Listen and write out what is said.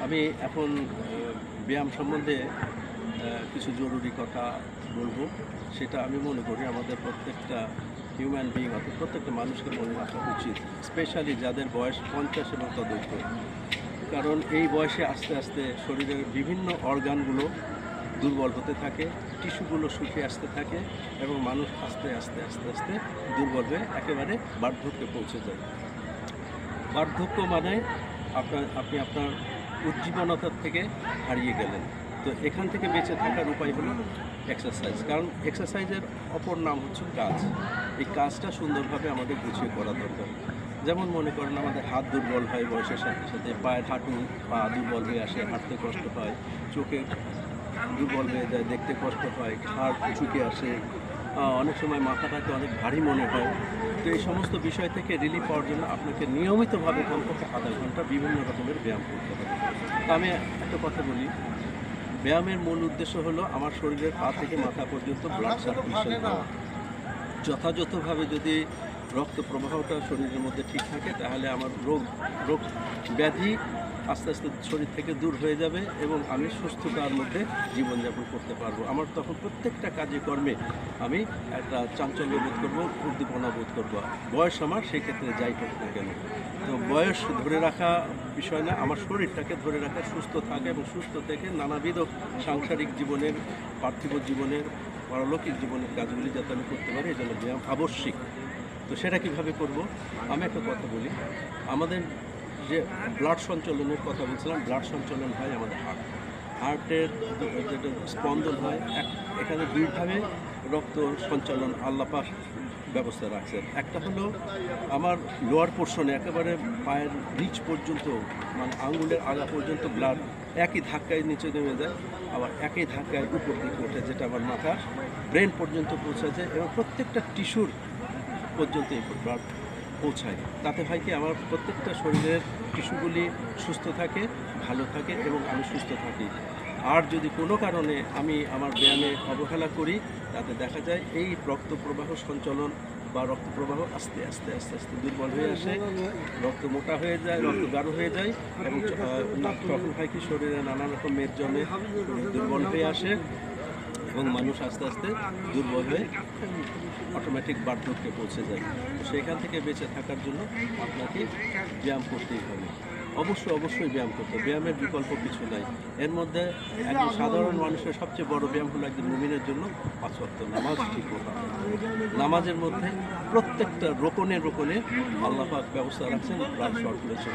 আমি এখন ব্যায়াম সম্বন্ধে কিছু জরুরি কথা বলবো। সেটা আমি মনে করি আমাদের প্রত্যেকটা হিউম্যান বিইং অর্থাৎ প্রত্যেকটা মানুষকে মনে রাখা উচিত, স্পেশালি যাদের বয়স 50 এবং তদুর্ধ্ব। কারণ এই বয়সে আস্তে আস্তে শরীরের বিভিন্ন অর্গানগুলো দুর্বল হতে থাকে, টিস্যুগুলো শুকিয়ে আসতে থাকে এবং মানুষ আস্তে আস্তে আস্তে আস্তে দুর্বল হয়ে একেবারে বার্ধক্যে পৌঁছে যায়। বার্ধক্য মানে আপনি আপনার উজ্জীবনতা থেকে হারিয়ে গেলেন। তো এখান থেকে বেঁচে থাকার উপায় হলো এক্সারসাইজ। কারণ এক্সারসাইজের অপর নাম হচ্ছে কাজ। এই কাজটা সুন্দরভাবে আমাদের গুছিয়ে করা দরকার। যেমন মনে করেন আমাদের হাত দুর্বল হয় বয়সের সাথে সাথে, পায়ের হাঁটু পা দুর্বল হয়ে আসে, হাঁটতে কষ্ট হয়, চোখে দুর্বল হয়ে যায়, দেখতে কষ্ট হয়, ঘাড় ঝুঁকে আসে, অনেক সময় মাথাটাকে অনেক ভারী মনে হয়। তো এই সমস্ত বিষয় থেকে রিলিফ পাওয়ার জন্য আপনাকে নিয়মিতভাবে কমপক্ষে আধা ঘন্টা বিভিন্ন রকমের ব্যায়াম করতে হবে। তো আমি একটা কথা বলি, ব্যায়ামের মূল উদ্দেশ্য হলো আমার শরীরের পা থেকে মাথা পর্যন্ত ব্লাড সার্কুলেশন হওয়া। যথাযথভাবে যদি রক্ত প্রবাহটা শরীরের মধ্যে ঠিক থাকে তাহলে আমার রোগ ব্যাধি আস্তে আস্তে শরীর থেকে দূর হয়ে যাবে এবং আমি সুস্থতার মধ্যে জীবনযাপন করতে পারবো। আমার তখন প্রত্যেকটা কাজে কর্মে আমি একটা চাঞ্চল্য বোধ করবো, উদ্দীপনা বোধ করবো। বয়স আমার সেক্ষেত্রে যাই হোক না কেন। তো বয়স ধরে রাখা বিষয় না, আমার শরীরটাকে ধরে রাখা, সুস্থ থাকা এবং সুস্থ থেকে নানাবিধ সাংসারিক জীবনের, পার্থিব জীবনের, পারলৌকিক জীবনের কাজগুলি যাতে আমি করতে পারি, এই জন্য ব্যায়াম আবশ্যিক। তো সেটা কীভাবে করব? আমি একটা কথা বলি, আমাদের যে ব্লাড সঞ্চালনের কথা বলছিলাম, ব্লাড সঞ্চালন হয় আমাদের হার্টের যেটা স্পন্দন হয়, এখানে দুইভাবে রক্ত সঞ্চালন আল্লাহ পাক ব্যবস্থা রাখছেন। একটা হলো আমার লোয়ার পোর্শনে একেবারে পায়ের নিচ পর্যন্ত, মানে আঙুলের আগা পর্যন্ত ব্লাড একই ধাক্কায় নিচে নেমে যায়, আবার একই ধাক্কায় উপর দিকে ওঠে, যেটা আমার মাথা ব্রেন পর্যন্ত পৌঁছে যায় এবং প্রত্যেকটা টিস্যুর পর্যন্ত এই ব্লাড পৌঁছায়। তাতে হয় কি, আমার প্রত্যেকটা শরীরের টিস্যুগুলি সুস্থ থাকে, ভালো থাকে এবং আমি সুস্থ থাকি। আর যদি কোনো কারণে আমি আমার ব্যায়ামে অবহেলা করি, তাতে দেখা যায় এই রক্ত প্রবাহ সঞ্চালন বা রক্ত প্রবাহ আস্তে আস্তে আস্তে আস্তে দুর্বল হয়ে আসে, রক্ত মোটা হয়ে যায়, রক্ত গাঢ় হয়ে যায় এবং তখন হয় কি, শরীরে নানা রকম মেদ জমে, দুর্বল হয়ে আসে এবং মানুষ আস্তে আস্তে দুর্বল হয়ে অটোমেটিক বার্ধক্যে পৌঁছে যায়। তো সেখান থেকে বেঁচে থাকার জন্য আপনাকে ব্যায়াম করতেই হবে। অবশ্যই ব্যায়াম করতে হবে। ব্যায়ামের বিকল্প কিছু নাই। এর মধ্যে একজন সাধারণ মানুষের সবচেয়ে বড় ব্যায়াম হলো একজন মুমিনের জন্য 5 ওয়াক্ত নামাজ ঠিক মতো। নামাজের মধ্যে প্রত্যেকটা রোকনে রোকনে আল্লাহ পাক ব্যবস্থা রাখছেন ব্লাড সার্কুলেশন।